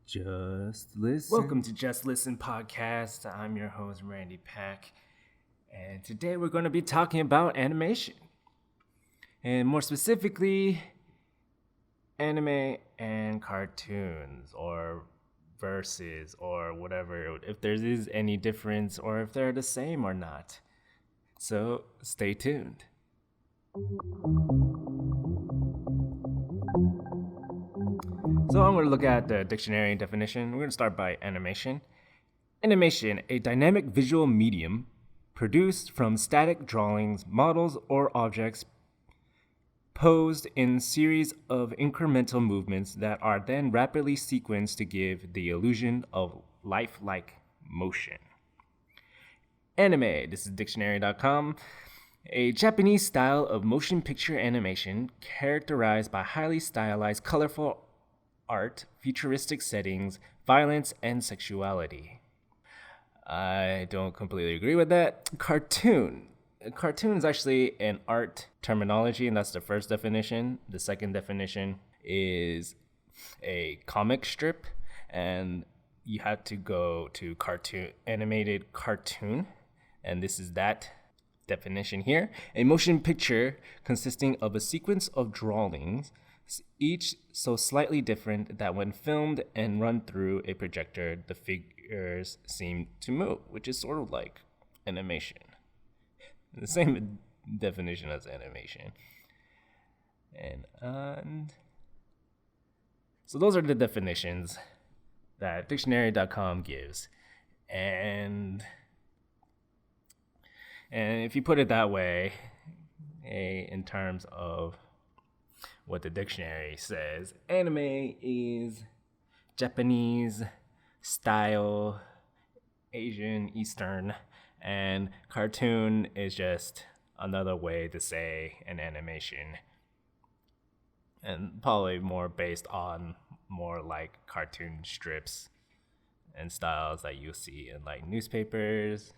Just listen. Welcome to Just Listen Podcast. I'm your host, Randy Pack. And today we're going to be talking about animation. And more specifically, anime and cartoons, or verses, or whatever, if there is any difference, or if they're the same or not. So stay tuned. So I'm going to look at the dictionary definition. We're going to start by animation. Animation, a dynamic visual medium produced from static drawings, models, or objects posed in series of incremental movements that are then rapidly sequenced to give the illusion of lifelike motion. Anime, this is dictionary.com, a Japanese style of motion picture animation characterized by highly stylized, colorful art, futuristic settings, violence, and sexuality. I don't completely agree with that. Cartoon. A cartoon is actually an art terminology, and that's the first definition. The second definition is a comic strip, and you have to go to animated cartoon, and this is that definition here. A motion picture consisting of a sequence of drawings, each so slightly different that when filmed and run through a projector, the figures seem to move, which is sort of like animation. The same definition as animation. And so those are the definitions that dictionary.com gives. And if you put it that way, in terms of what the dictionary says, anime is Japanese style, Asian, Eastern, and cartoon is just another way to say an animation. And probably more based on more like cartoon strips and styles that you see in like newspapers,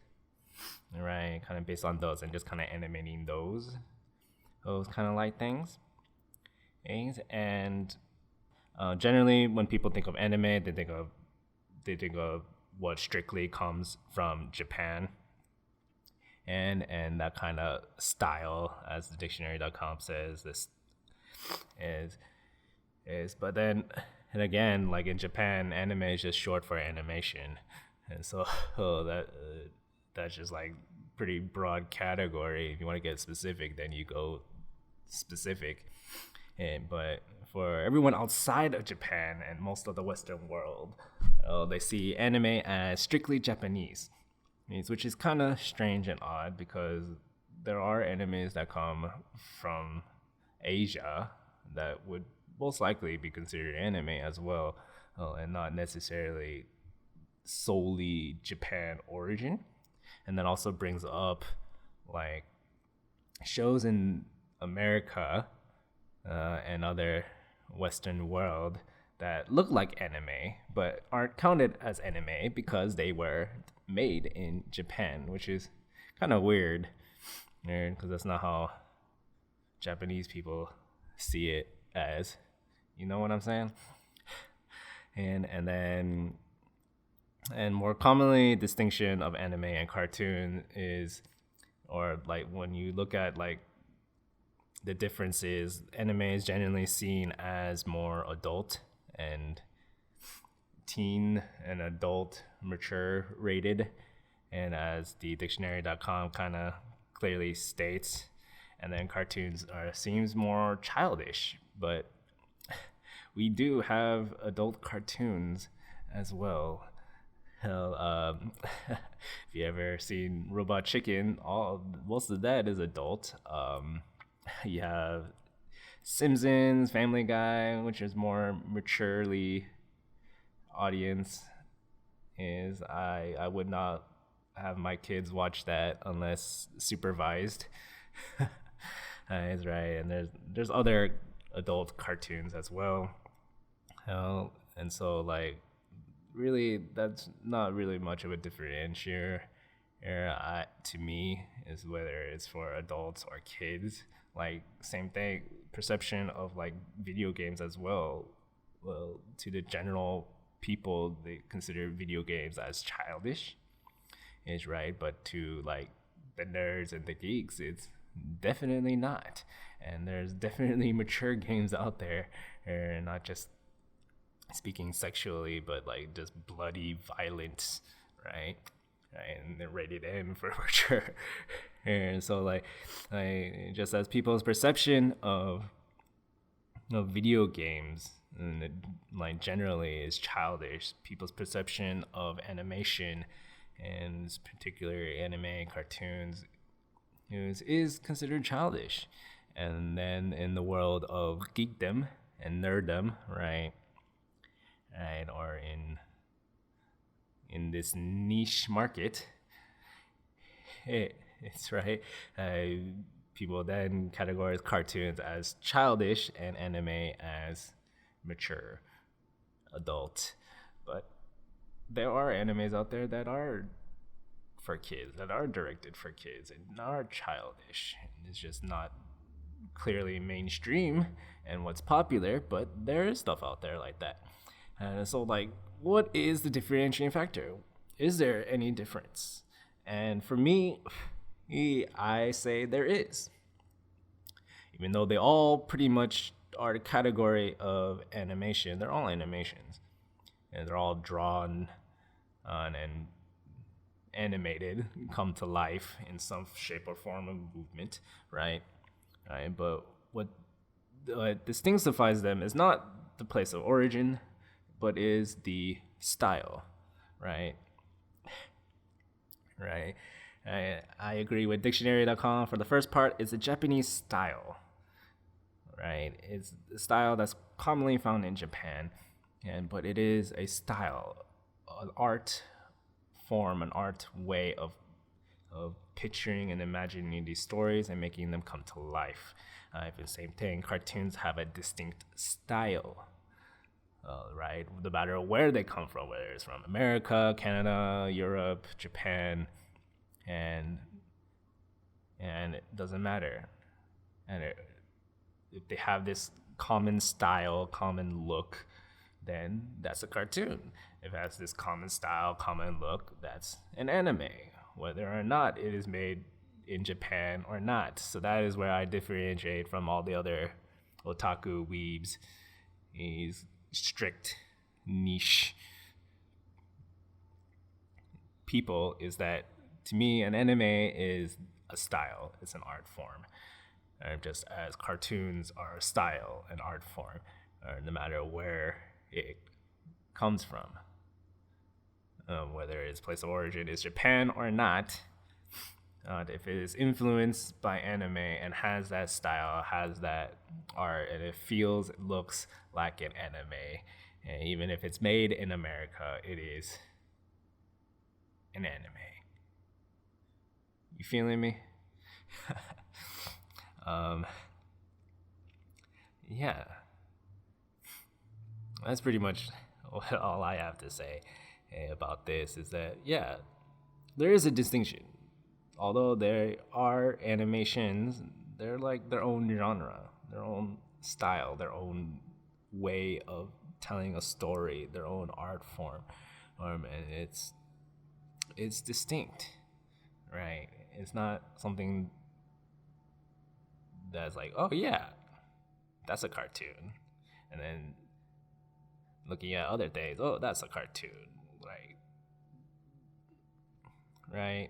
right? Kind of based on those and just kind of animating those kind of like things. And generally, when people think of anime, they think of what strictly comes from Japan, and that kind of style, as the dictionary.com says, this is. But then, and again, like in Japan, anime is just short for animation, and so that's just like pretty broad category. If you want to get specific, then you go specific. But for everyone outside of Japan and most of the Western world, they see anime as strictly Japanese, which is kind of strange and odd because there are animes that come from Asia that would most likely be considered anime as well, and not necessarily solely Japan origin. And that also brings up like shows in America and other Western world that look like anime but aren't counted as anime because they were made in Japan, which is kind of weird, because that's not how Japanese people see it as. You know what I'm saying? And more commonly, distinction of anime and cartoon is, or like when you look at like the difference is, anime is generally seen as more adult and teen and adult mature rated, and as the dictionary.com kind of clearly states, and then cartoons seems more childish, but we do have adult cartoons as well. Hell, if you ever seen Robot Chicken, most of that is adult. You have Simpsons, Family Guy, which is more maturely audience. I would not have my kids watch that unless supervised. That's right. And there's other adult cartoons as well. And so like really that's not really much of a differentiator to me, is whether it's for adults or kids. Like same thing, perception of like video games as well. Well, to the general people, they consider video games as childish, is right, but to like the nerds and the geeks, it's definitely not. And there's definitely mature games out there, and not just speaking sexually, but like just bloody violence, right? And they're rated M for mature. And so like just as people's perception of video games, and like generally is childish, people's perception of animation and particular anime and cartoons is considered childish. And then in the world of geekdom and nerddom, right, or in this niche market, it's right. People then categorize cartoons as childish and anime as mature, adult. But there are animes out there that are for kids, that are directed for kids, and are childish. It's just not clearly mainstream and what's popular, but there is stuff out there like that. And so, like, what is the differentiating factor? Is there any difference? And for me, I say there is. Even though they all pretty much are the category of animation, they're all animations. And they're all drawn on and animated, come to life in some shape or form of movement, right? Right. But what distinguishes them is not the place of origin, but is the style, right? Right. I agree with dictionary.com. For the first part, it's a Japanese style, right? It's a style that's commonly found in Japan, but it is a style, an art form, an art way of picturing and imagining these stories and making them come to life. The same thing, cartoons have a distinct style, right? No matter where they come from, whether it's from America, Canada, Europe, Japan, and it doesn't matter. And if they have this common style, common look, then that's a cartoon. If it has this common style, common look, that's an anime, whether or not it is made in Japan or not. So that is where I differentiate from all the other otaku weebs, these strict niche people, is that to me an anime is a style, it's an art form, just as cartoons are a style, an art form, no matter where it comes from, whether its place of origin is Japan or not. If it is influenced by anime and has that style, has that art, and it feels, it looks like an anime, and even if it's made in America, it is an anime. You feeling me? Yeah. That's pretty much all I have to say about this, is that, yeah, there is a distinction. Although there are animations, they're like their own genre, their own style, their own way of telling a story, their own art form, and it's distinct, right? It's not something that's like, oh yeah, that's a cartoon, and then looking at other things, oh, that's a cartoon, like, right?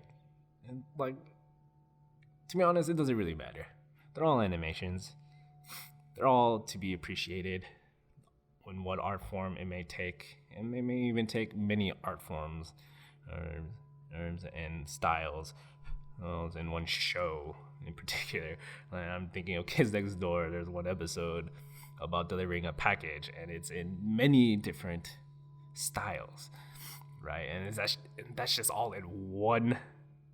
And like, to be honest, it doesn't really matter. They're all animations. They're all to be appreciated in what art form it may take, and it may even take many art forms and styles in one show in particular. Like, I'm thinking of Kids Next Door. There's one episode about delivering a package, and it's in many different styles, right? And that's just all in one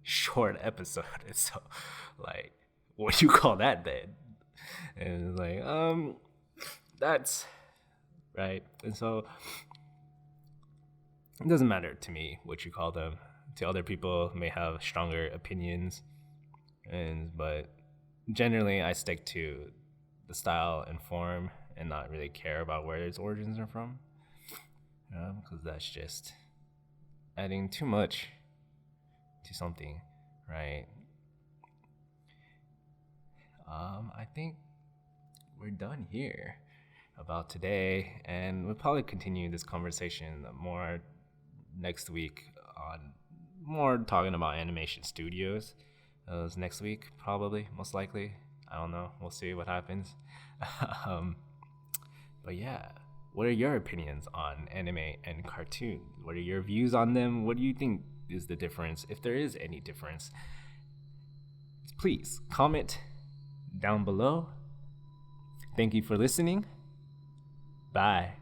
short episode. And so, like, what do you call that then? And it's like, that's right. And so it doesn't matter to me what you call them. To other people may have stronger opinions, but generally I stick to the style and form and not really care about where its origins are from. because that's just adding too much to something, right? I think we're done here about today, and we'll probably continue this conversation more next week on more talking about animation studios. Next week, probably, most likely. I don't know. We'll see what happens. um, but yeah, what are your opinions on anime and cartoon? What are your views on them? What do you think is the difference, if there is any difference? Please comment down below. Thank you for listening. Bye.